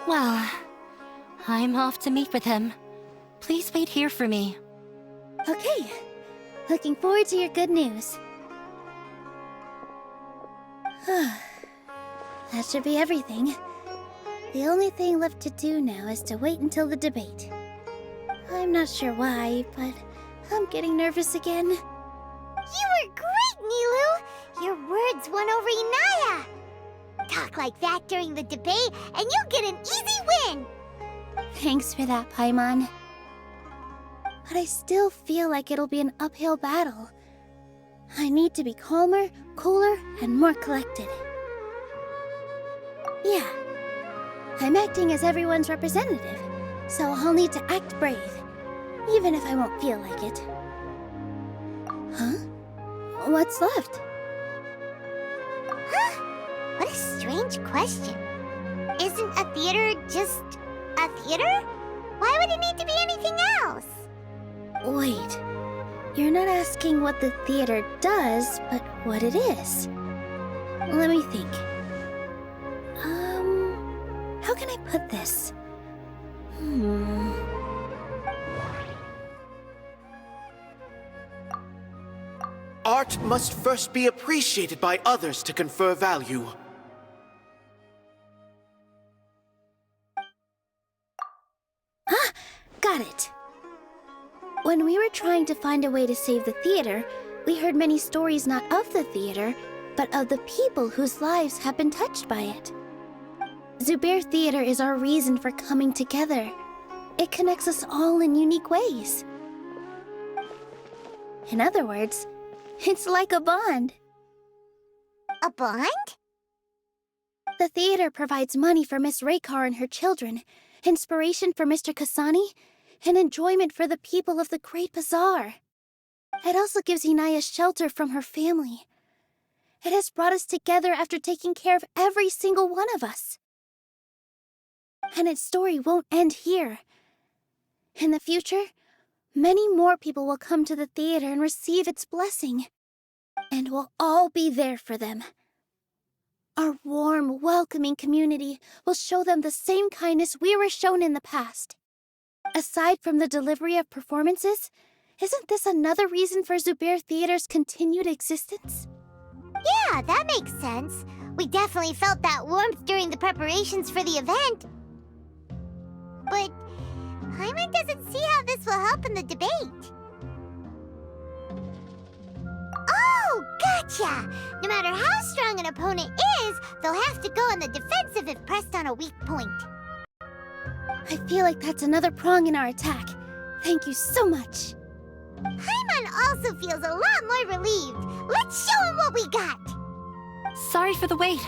Well, I'm off to meet with him. Please wait here for me. Okay. Looking forward to your good news. That should be everything. The only thing left to do now is to wait until the debate. I'm not sure why, but I'm getting nervous again. You were great, Nilou! Your words won over Inaya! Talk like that during the debate, and you'll get an easy win! Thanks for that, Paimon. But I still feel like it'll be an uphill battle. I need to be calmer, cooler, and more collected. Yeah, I'm acting as everyone's representative, so I'll need to act brave, even if I won't feel like it. Huh? What's left? Huh? What a strange question. Isn't a theater just a theater? Why would it need to be anything else? Wait, you're not asking what the theater does, but what it is. Let me think. How can I put this? Art must first be appreciated by others to confer value. Ah, got it. When we were trying to find a way to save the theater, we heard many stories not of the theater, but of the people whose lives have been touched by it. Zubair Theater is our reason for coming together. It connects us all in unique ways. In other words, it's like a bond. A bond? The theater provides money for Miss Raykar and her children, inspiration for Mr. Kasani, and enjoyment for the people of the Great Bazaar. It also gives Inaya shelter from her family. It has brought us together after taking care of every single one of us. And its story won't end here. In the future, many more people will come to the theater and receive its blessing. And we'll all be there for them. Our warm, welcoming community will show them the same kindness we were shown in the past. Aside from the delivery of performances, isn't this another reason for Zubair Theater's continued existence? Yeah, that makes sense. We definitely felt that warmth during the preparations for the event. But Paimon doesn't see how this will help in the debate. Oh, gotcha! No matter how strong an opponent is, they'll have to go on the defensive if pressed on a weak point. I feel like that's another prong in our attack. Thank you so much. Paimon also feels a lot more relieved. Let's show him what we got! Sorry for the wait.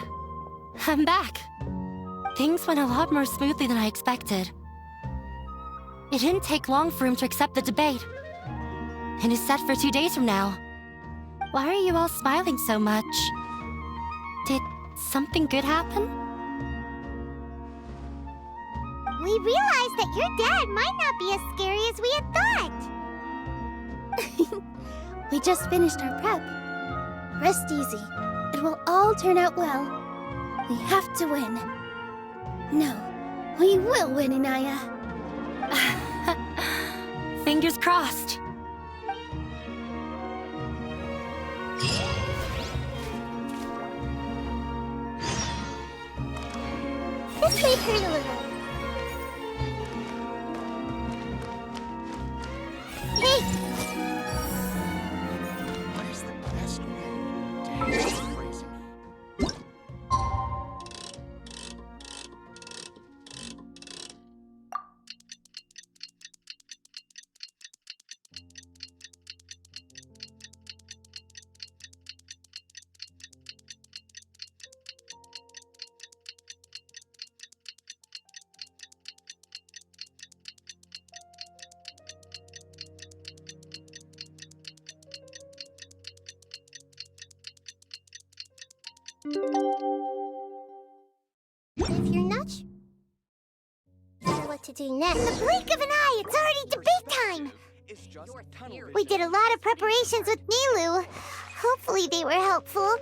I'm back. Things went a lot more smoothly than I expected. It didn't take long for him to accept the debate. It is set for 2 days from now. Why are you all smiling so much? Did something good happen? We realized that your dad might not be as scary as we had thought. We just finished our prep. Rest easy. It will all turn out well. We have to win. No, we will win, Inaya. Fingers crossed. This may hurt a little. Hey! What is the best way to handle praising me? If you're not sure what to do next, in the blink of an eye, it's already debate time! We did a lot of preparations with Nilou. Hopefully they were helpful.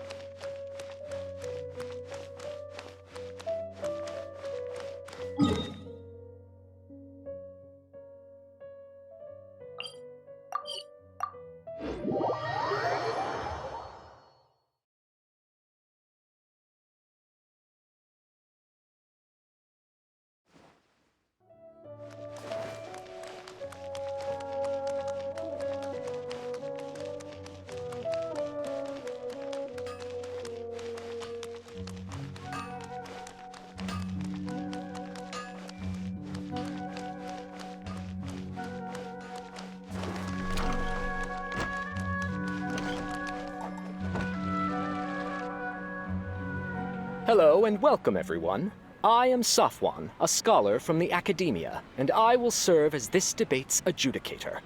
Hello and welcome, everyone. I am Safwan, a scholar from the academia, and I will serve as this debate's adjudicator.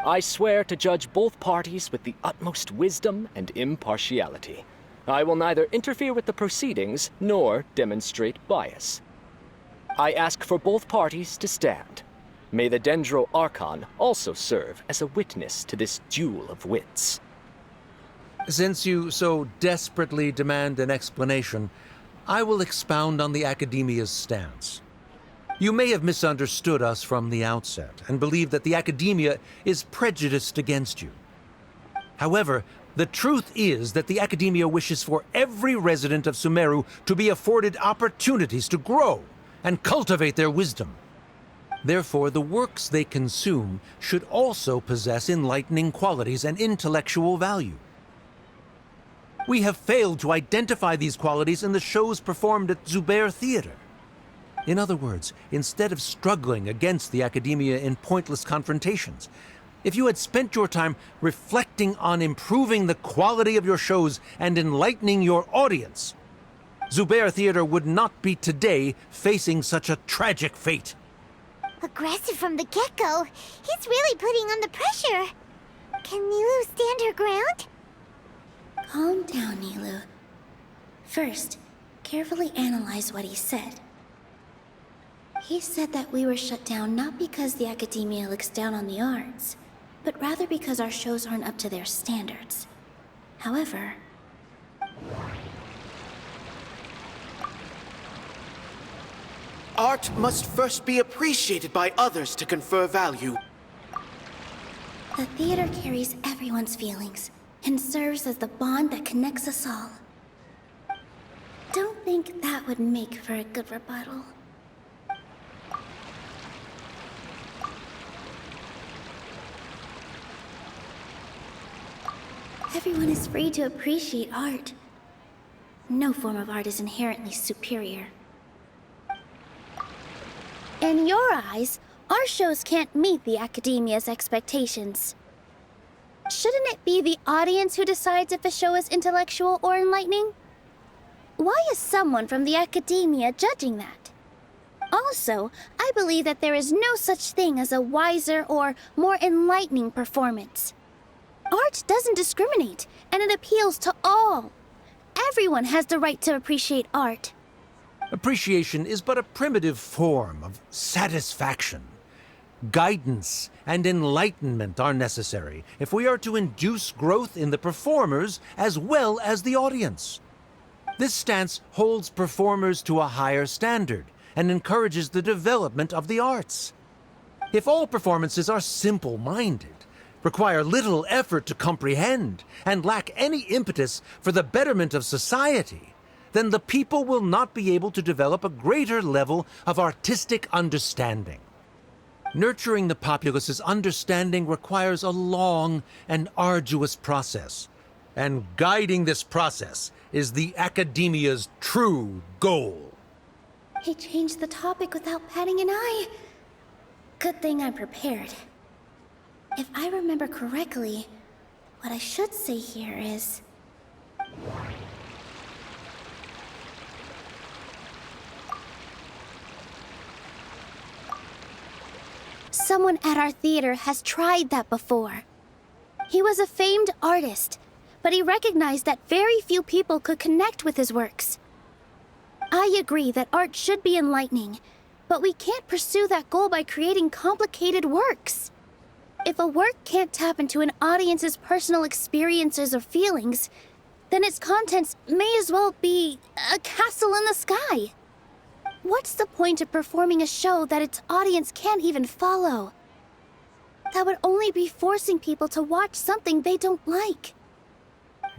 I swear to judge both parties with the utmost wisdom and impartiality. I will neither interfere with the proceedings nor demonstrate bias. I ask for both parties to stand. May the Dendro Archon also serve as a witness to this duel of wits. Since you so desperately demand an explanation, I will expound on the Academia's stance. You may have misunderstood us from the outset and believe that the Academia is prejudiced against you. However, the truth is that the Academia wishes for every resident of Sumeru to be afforded opportunities to grow and cultivate their wisdom. Therefore, the works they consume should also possess enlightening qualities and intellectual value. We have failed to identify these qualities in the shows performed at Zubair Theater. In other words, instead of struggling against the Academia in pointless confrontations, if you had spent your time reflecting on improving the quality of your shows and enlightening your audience, Zubair Theater would not be today facing such a tragic fate. Aggressive from the get-go. He's really putting on the pressure. Can Nilu stand her ground? Calm down, Nilu. First, carefully analyze what he said. He said that we were shut down not because the Academia looks down on the arts, but rather because our shows aren't up to their standards. However, Art must first be appreciated by others to confer value. the theater carries everyone's feelings and serves as the bond that connects us all. Don't think that would make for a good rebuttal. Everyone is free to appreciate art. No form of art is inherently superior. In your eyes, our shows can't meet the Academia's expectations. Shouldn't it be the audience who decides if a show is intellectual or enlightening? Why is someone from the Academia judging that? Also, I believe that there is no such thing as a wiser or more enlightening performance. Art doesn't discriminate, and it appeals to all. Everyone has the right to appreciate art. Appreciation is but a primitive form of satisfaction. Guidance and enlightenment are necessary if we are to induce growth in the performers as well as the audience. This stance holds performers to a higher standard and encourages the development of the arts. If all performances are simple-minded, require little effort to comprehend, and lack any impetus for the betterment of society, then the people will not be able to develop a greater level of artistic understanding. Nurturing the populace's understanding requires a long and arduous process, and guiding this process is the Academia's true goal. He changed the topic without batting an eye. Good thing I'm prepared. If I remember correctly, what I should say here is... Someone at our theater has tried that before. He was a famed artist, but he recognized that very few people could connect with his works. I agree that art should be enlightening, but we can't pursue that goal by creating complicated works. If a work can't tap into an audience's personal experiences or feelings, then its contents may as well be a castle in the sky. What's the point of performing a show that its audience can't even follow? That would only be forcing people to watch something they don't like.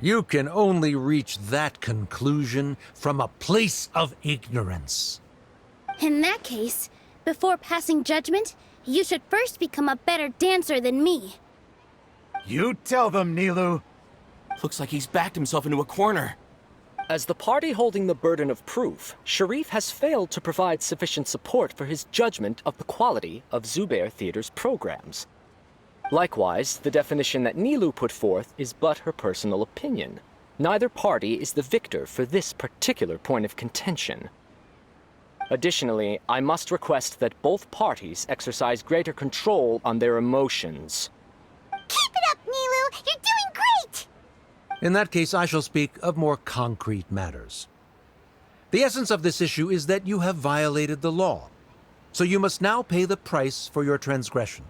You can only reach that conclusion from a place of ignorance. In that case, before passing judgment, you should first become a better dancer than me. You tell them, Nilu. Looks like he's backed himself into a corner. As the party holding the burden of proof, Sharif has failed to provide sufficient support for his judgment of the quality of Zubair Theater's programs. Likewise, the definition that Nilu put forth is but her personal opinion. Neither party is the victor for this particular point of contention. Additionally, I must request that both parties exercise greater control on their emotions. Keep it up, Nilu! You're doing great! In that case, I shall speak of more concrete matters. The essence of this issue is that you have violated the law, so you must now pay the price for your transgression.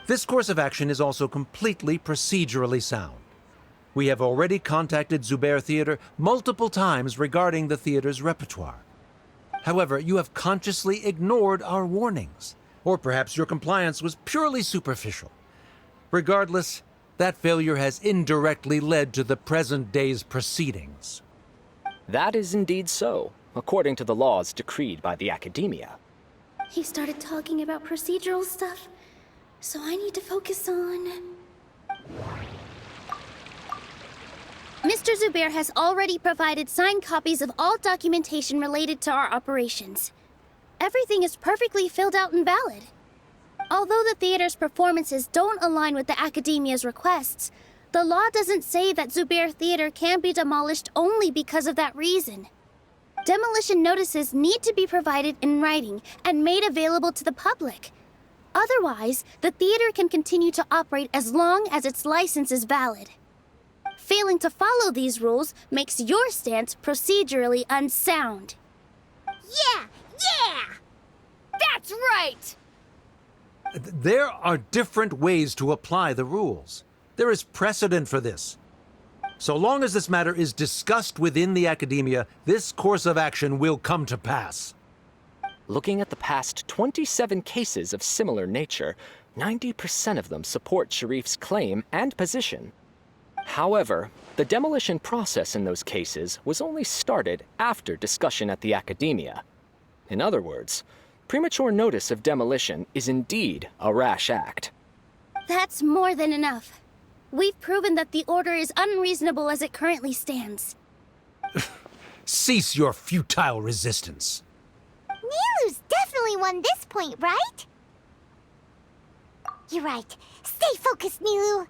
This course of action is also completely procedurally sound. We have already contacted Zubair Theater multiple times regarding the theater's repertoire. However, you have consciously ignored our warnings, or perhaps your compliance was purely superficial. Regardless, that failure has indirectly led to the present day's proceedings. That is indeed so, according to the laws decreed by the Academia. He started talking about procedural stuff, so I need to focus on... Mr. Zubair has already provided signed copies of all documentation related to our operations. Everything is perfectly filled out and valid. Although the theater's performances don't align with the Academia's requests, the law doesn't say that Zubair Theater can be demolished only because of that reason. Demolition notices need to be provided in writing and made available to the public. Otherwise, the theater can continue to operate as long as its license is valid. Failing to follow these rules makes your stance procedurally unsound. Yeah! That's right! There are different ways to apply the rules. There is precedent for this. So long as this matter is discussed within the Academia, this course of action will come to pass. Looking at the past 27 cases of similar nature, 90% of them support Sharif's claim and position. However, the demolition process in those cases was only started after discussion at the Academia. In other words, premature notice of demolition is indeed a rash act. That's more than enough. We've proven that the order is unreasonable as it currently stands. Cease your futile resistance. Nilu's definitely won this point, right? You're right. Stay focused, Nilu.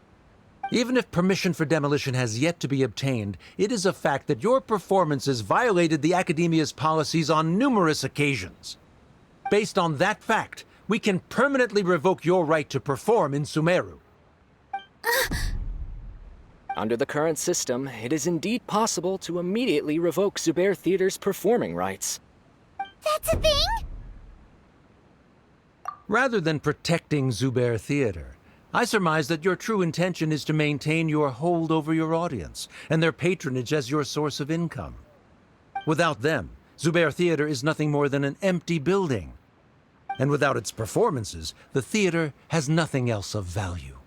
Even if permission for demolition has yet to be obtained, it is a fact that your performances violated the Academia's policies on numerous occasions. Based on that fact, we can permanently revoke your right to perform in Sumeru. Under the current system, it is indeed possible to immediately revoke Zubair Theater's performing rights. That's a thing? Rather than protecting Zubair Theater, I surmise that your true intention is to maintain your hold over your audience and their patronage as your source of income. Without them, Zubair Theater is nothing more than an empty building. And without its performances, the theater has nothing else of value.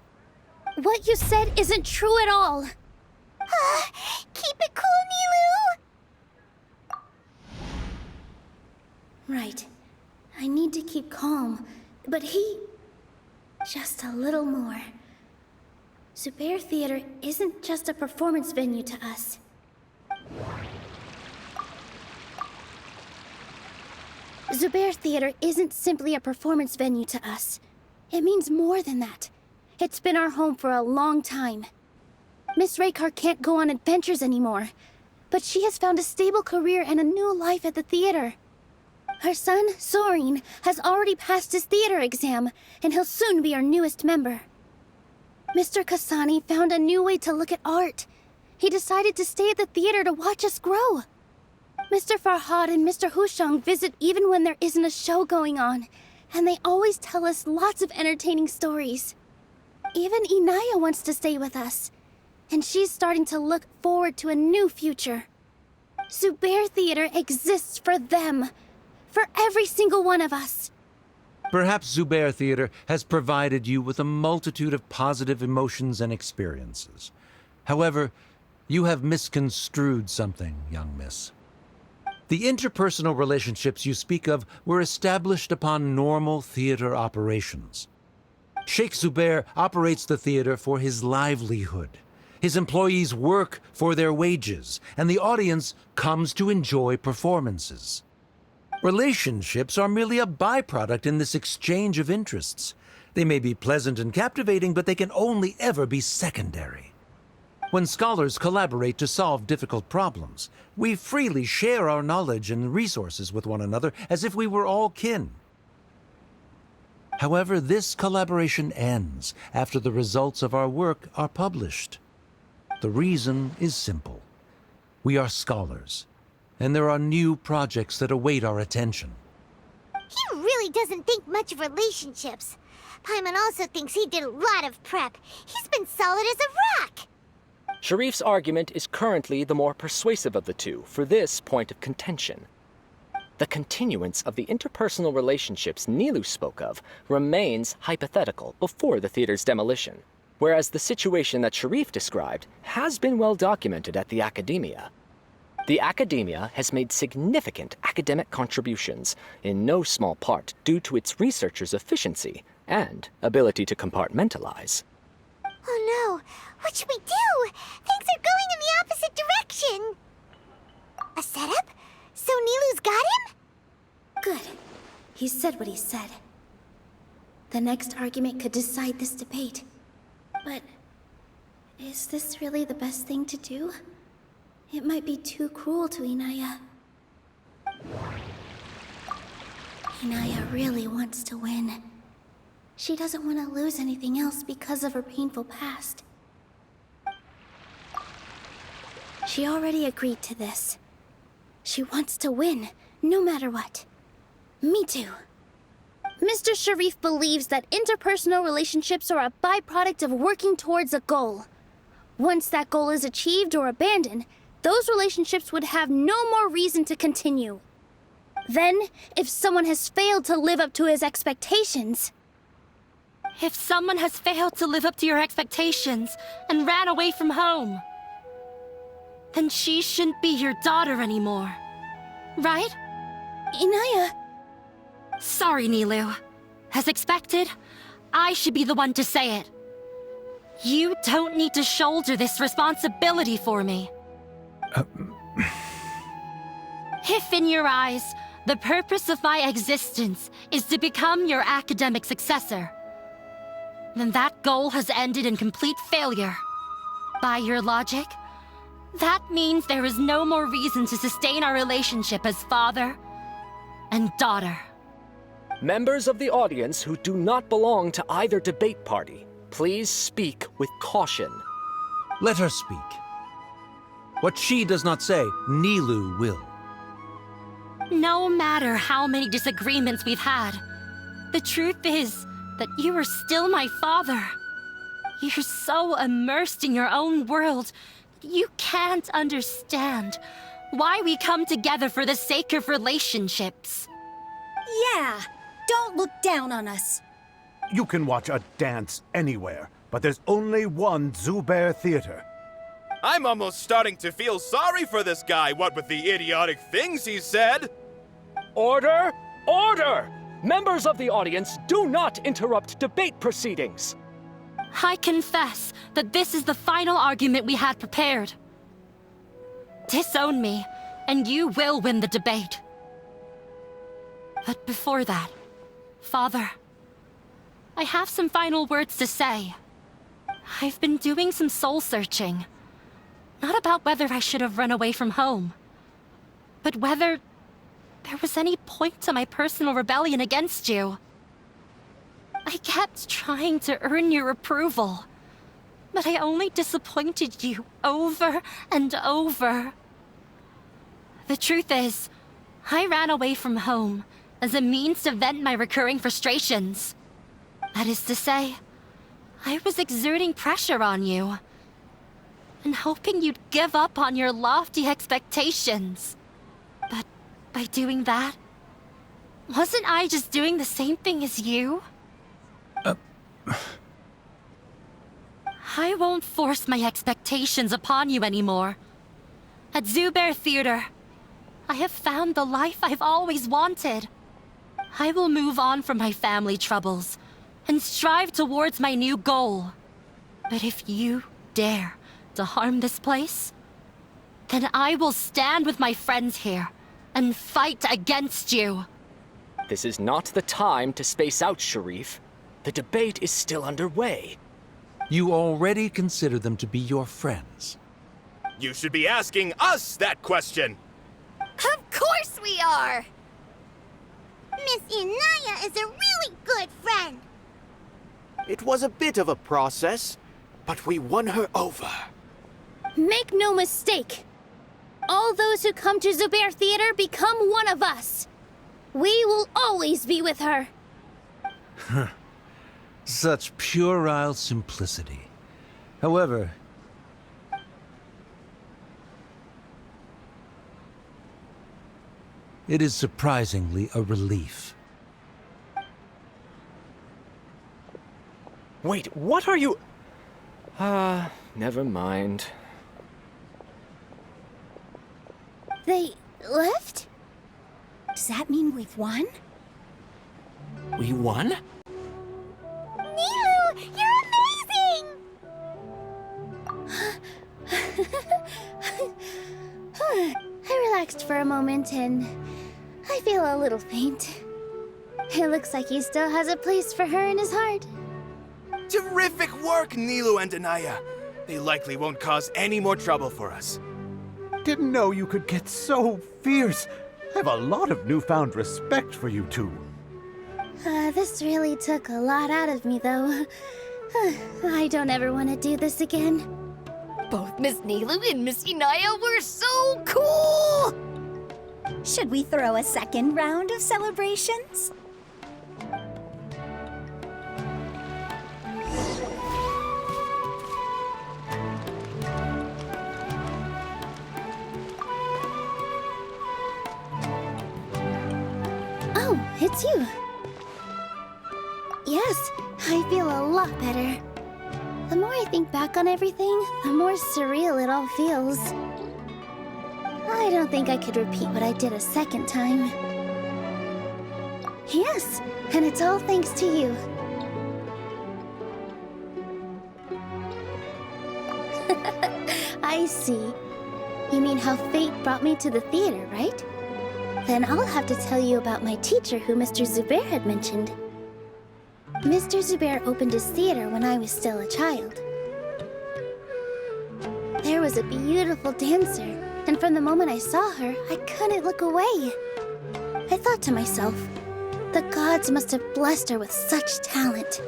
What you said isn't true at all. Keep it cool, Nilu! Right. I need to keep calm, but just a little more. Zubair Theater isn't just a performance venue to us. Zubair Theater isn't simply a performance venue to us. It means more than that. It's been our home for a long time. Miss Raykar can't go on adventures anymore, but she has found a stable career and a new life at the theater. Her son, Sorin, has already passed his theater exam, and he'll soon be our newest member. Mr. Kasani found a new way to look at art. He decided to stay at the theater to watch us grow. Mr. Farhad and Mr. Hushang visit even when there isn't a show going on, and they always tell us lots of entertaining stories. Even Inaya wants to stay with us, and she's starting to look forward to a new future. Zubair Theater exists for them. For every single one of us. Perhaps Zubair Theater has provided you with a multitude of positive emotions and experiences. However, you have misconstrued something, young miss. The interpersonal relationships you speak of were established upon normal theater operations. Sheikh Zubair operates the theater for his livelihood. His employees work for their wages, and the audience comes to enjoy performances. Relationships are merely a byproduct in this exchange of interests. They may be pleasant and captivating, but they can only ever be secondary. When scholars collaborate to solve difficult problems, we freely share our knowledge and resources with one another as if we were all kin. However, this collaboration ends after the results of our work are published. The reason is simple. We are scholars, and there are new projects that await our attention. He really doesn't think much of relationships. Paimon also thinks he did a lot of prep. He's been solid as a rock. Sharif's argument is currently the more persuasive of the two for this point of contention. The continuance of the interpersonal relationships Nilou spoke of remains hypothetical before the theater's demolition, whereas the situation that Sharif described has been well documented at the Academia. The Academia has made significant academic contributions, in no small part due to its researchers' efficiency and ability to compartmentalize. Oh no, what should we do? Things are going in the opposite direction. A setup? So Nilou's got him? Good. He said what he said. The next argument could decide this debate. But is this really the best thing to do? It might be too cruel to Inaya. Inaya really wants to win. She doesn't want to lose anything else because of her painful past. She already agreed to this. She wants to win, no matter what. Me too. Mr. Sharif believes that interpersonal relationships are a byproduct of working towards a goal. Once that goal is achieved or abandoned, those relationships would have no more reason to continue. Then, if someone has failed to live up to his expectations... If someone has failed to live up to your expectations and ran away from home, then she shouldn't be your daughter anymore. Right? Inaya... Sorry, Nilou. As expected, I should be the one to say it. You don't need to shoulder this responsibility for me. If in your eyes, the purpose of my existence is to become your academic successor, then that goal has ended in complete failure. By your logic, that means there is no more reason to sustain our relationship as father and daughter. Members of the audience who do not belong to either debate party, please speak with caution. Let her speak. What she does not say, Nilou will. No matter how many disagreements we've had, the truth is that you are still my father. You're so immersed in your own world, you can't understand why we come together for the sake of relationships. Yeah, don't look down on us. You can watch a dance anywhere, but there's only one Zubair Theater. I'm almost starting to feel sorry for this guy, what with the idiotic things he said. Order! Order! Members of the audience, do not interrupt debate proceedings. I confess that this is the final argument we had prepared. Disown me, and you will win the debate. But before that, Father, I have some final words to say. I've been doing some soul-searching. Not about whether I should have run away from home, but whether there was any point to my personal rebellion against you. I kept trying to earn your approval, but I only disappointed you over and over. The truth is, I ran away from home as a means to vent my recurring frustrations. That is to say, I was exerting pressure on you, and hoping you'd give up on your lofty expectations. But by doing that, wasn't I just doing the same thing as you? I won't force my expectations upon you anymore. At Zubair Theater, I have found the life I've always wanted. I will move on from my family troubles and strive towards my new goal. But if you dare to harm this place, then I will stand with my friends here and fight against you. This is not the time to space out, Sharif. The debate is still underway. You already consider them to be your friends. You should be asking us that question! Of course we are! Miss Inaya is a really good friend. It was a bit of a process, but we won her over. Make no mistake. All those who come to Zubair Theater become one of us. We will always be with her. Such puerile simplicity. However, it is surprisingly a relief. Wait, what are you... never mind. They left? Does that mean we've won? We won? Nilu, you're amazing! I relaxed for a moment and I feel a little faint. It looks like he still has a place for her in his heart. Terrific work, Nilu and Anaya. They likely won't cause any more trouble for us. Didn't know you could get so fierce. I have a lot of newfound respect for you two. This really took a lot out of me, though. I don't ever want to do this again. Both Miss Nilu and Miss Inaya were so cool! Should we throw a second round of celebrations? Oh, it's you. Yes, I feel a lot better. The more I think back on everything, the more surreal it all feels. I don't think I could repeat what I did a second time. Yes, and it's all thanks to you. I see. You mean how fate brought me to the theater, right? Then I'll have to tell you about my teacher who Mr. Zubair had mentioned. Mr. Zubair opened his theater when I was still a child. There was a beautiful dancer, and from the moment I saw her, I couldn't look away. I thought to myself, the gods must have blessed her with such talent.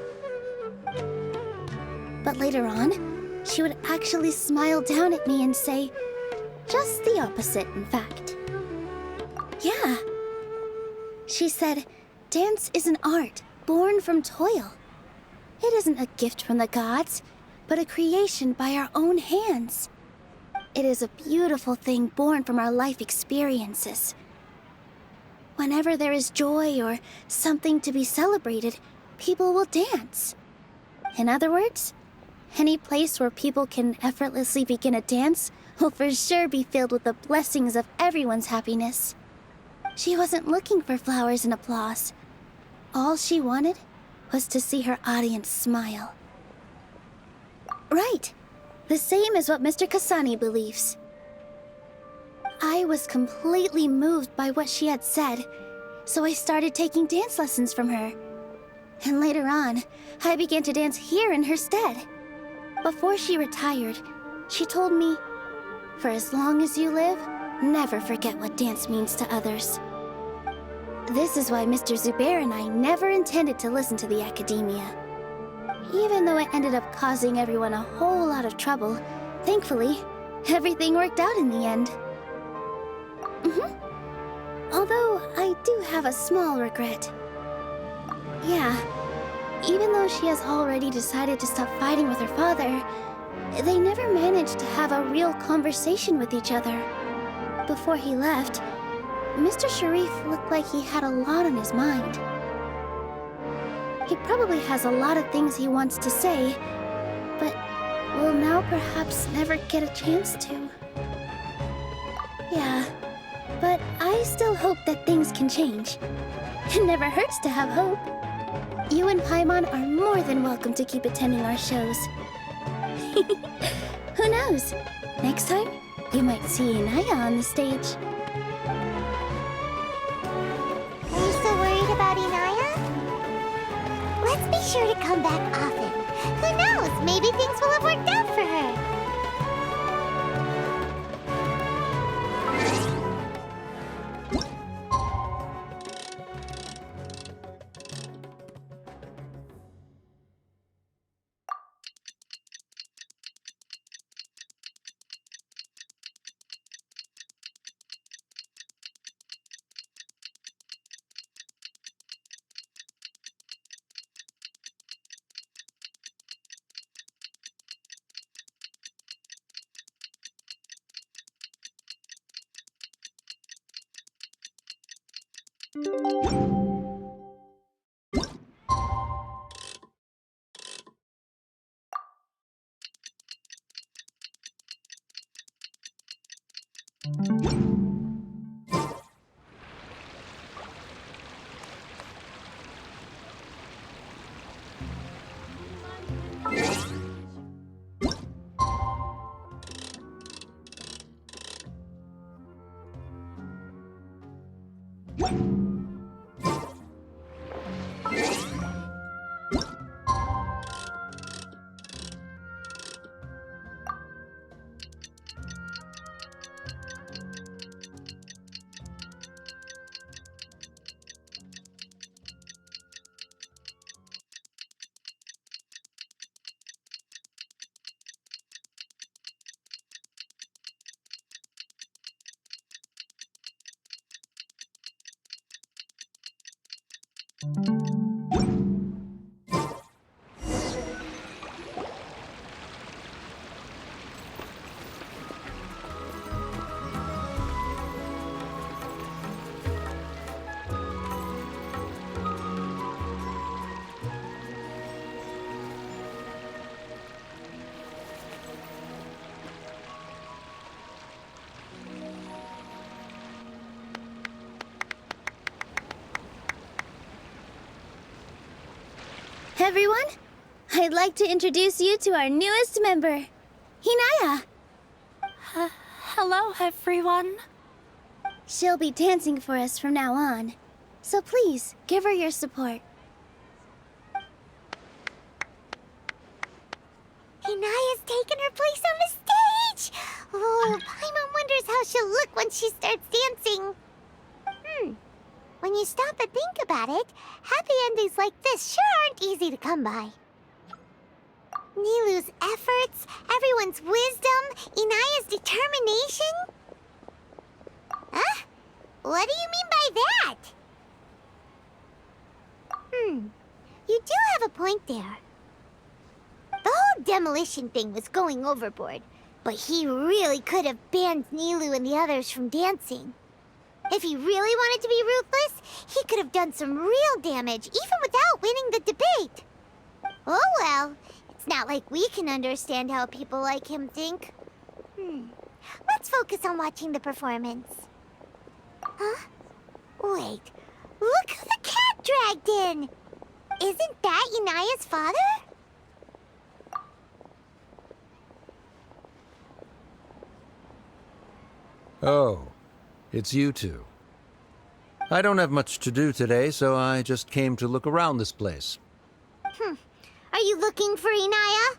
But later on, she would actually smile down at me and say, just the opposite, in fact. Yeah. She said, dance is an art born from toil. It isn't a gift from the gods, but a creation by our own hands. It is a beautiful thing born from our life experiences. Whenever there is joy or something to be celebrated, people will dance. In other words, any place where people can effortlessly begin a dance will for sure be filled with the blessings of everyone's happiness. She wasn't looking for flowers and applause. All she wanted was to see her audience smile. Right. The same as what Mr. Kasani believes. I was completely moved by what she had said, so I started taking dance lessons from her. And later on, I began to dance here in her stead. Before she retired, she told me, for as long as you live, never forget what dance means to others. This is why Mr. Zubair and I never intended to listen to the academia. Even though it ended up causing everyone a whole lot of trouble, thankfully, everything worked out in the end. Although, I do have a small regret. Yeah, even though she has already decided to stop fighting with her father, they never managed to have a real conversation with each other. Before he left, Mr. Sharif looked like he had a lot on his mind. He probably has a lot of things he wants to say, but will now perhaps never get a chance to. Yeah, but I still hope that things can change. It never hurts to have hope. You and Paimon are more than welcome to keep attending our shows. Who knows? Next time, you might see Inaya on the stage. Are you still worried about Inaya? Let's be sure to come back often. Who Who knows? Maybe things will have worked out for her. Everyone, I'd like to introduce you to our newest member, Hinaya. Hello, everyone. She'll be dancing for us from now on, so please give her your support. Inaya's taken her place on the stage! Oh, Paimon wonders how she'll look when she starts dancing. When you stop and think about it, happy endings like this sure aren't easy to come by. Nilou's efforts, everyone's wisdom, Inaya's determination? Huh? What do you mean by that? You do have a point there. The whole demolition thing was going overboard, but he really could have banned Nilou and the others from dancing. If he really wanted to be ruthless, he could have done some real damage, even without winning the debate. Oh well, it's not like we can understand how people like him think. Let's focus on watching the performance. Huh? Wait, look who the cat dragged in! Isn't that Inaya's father? Oh, it's you two. I don't have much to do today, so I just came to look around this place. Are you looking for Inaya?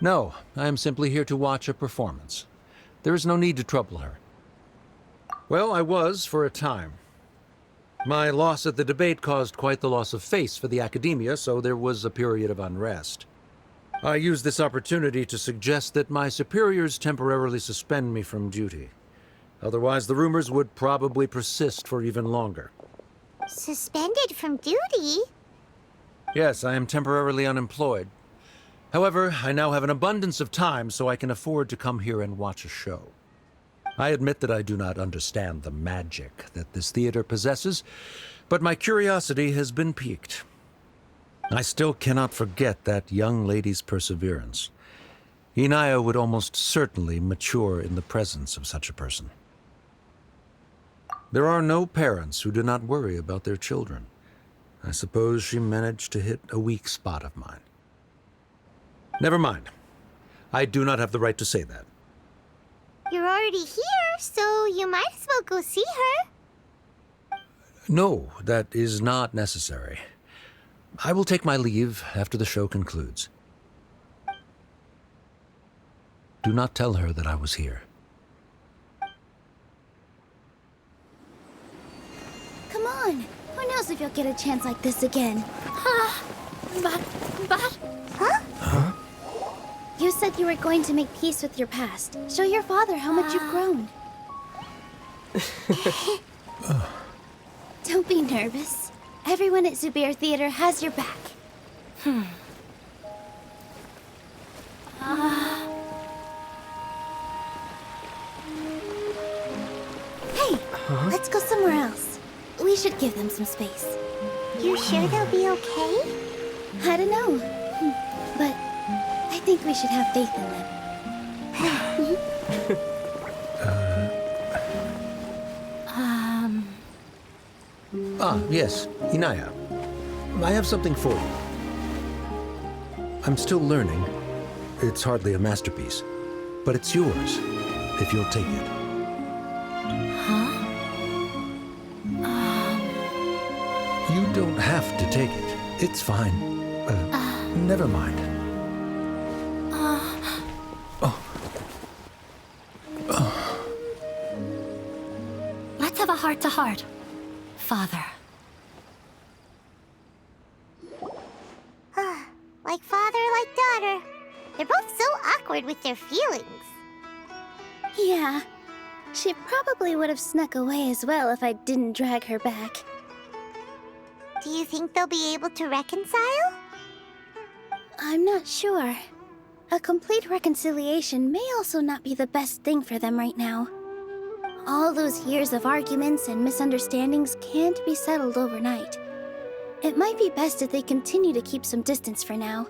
No, I am simply here to watch a performance. There is no need to trouble her. Well, I was for a time. My loss at the debate caused quite the loss of face for the academia, so there was a period of unrest. I used this opportunity to suggest that my superiors temporarily suspend me from duty. Otherwise, the rumors would probably persist for even longer. Suspended from duty? Yes, I am temporarily unemployed. However, I now have an abundance of time, so I can afford to come here and watch a show. I admit that I do not understand the magic that this theater possesses, but my curiosity has been piqued. I still cannot forget that young lady's perseverance. Inaya would almost certainly mature in the presence of such a person. There are no parents who do not worry about their children. I suppose she managed to hit a weak spot of mine. Never mind. I do not have the right to say that. You're already here, so you might as well go see her. No, that is not necessary. I will take my leave after the show concludes. Do not tell her that I was here. Come on. Who knows if you'll get a chance like this again? But... Huh? You said you were going to make peace with your past. Show your father how much you've grown. Don't be nervous. Everyone at Zubair Theater has your back. Hey, let's go somewhere else. We should give them some space. You sure they'll be okay? I don't know, but I think we should have faith in them. Yes, Inaya. I have something for you. I'm still learning. It's hardly a masterpiece, but it's yours, if you'll take it. You don't have to take it. It's fine. Never mind. Let's have a heart-to-heart, Father. Like father, like daughter. They're both so awkward with their feelings. Yeah, she probably would have snuck away as well if I didn't drag her back. Do you think they'll be able to reconcile? I'm not sure. A complete reconciliation may also not be the best thing for them right now. All those years of arguments and misunderstandings can't be settled overnight. It might be best if they continue to keep some distance for now.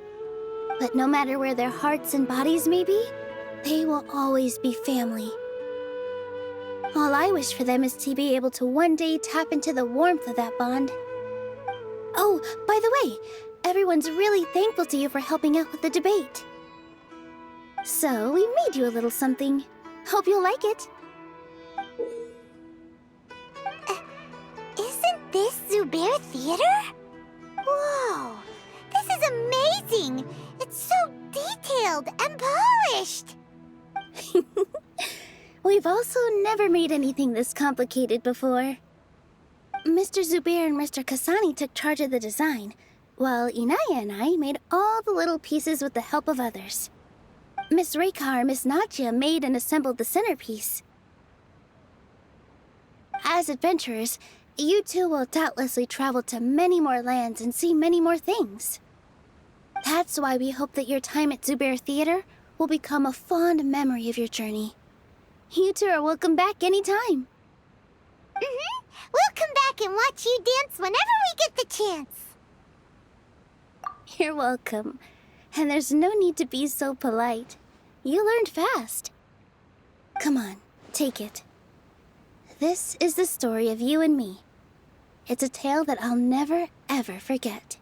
But no matter where their hearts and bodies may be, they will always be family. All I wish for them is to be able to one day tap into the warmth of that bond. Oh, by the way, everyone's really thankful to you for helping out with the debate. So, we made you a little something. Hope you'll like it. Isn't this Zubair Theater? Whoa! This is amazing! It's so detailed and polished! We've also never made anything this complicated before. Mr. Zubair and Mr. Kasani took charge of the design, while Inaya and I made all the little pieces with the help of others. Miss Reika and Miss Nadja made and assembled the centerpiece. As adventurers, you two will doubtlessly travel to many more lands and see many more things. That's why we hope that your time at Zubair Theater will become a fond memory of your journey. You two are welcome back anytime. We'll come back and watch you dance whenever we get the chance. You're welcome. And there's no need to be so polite. You learned fast. Come on, take it. This is the story of you and me. It's a tale that I'll never, ever forget.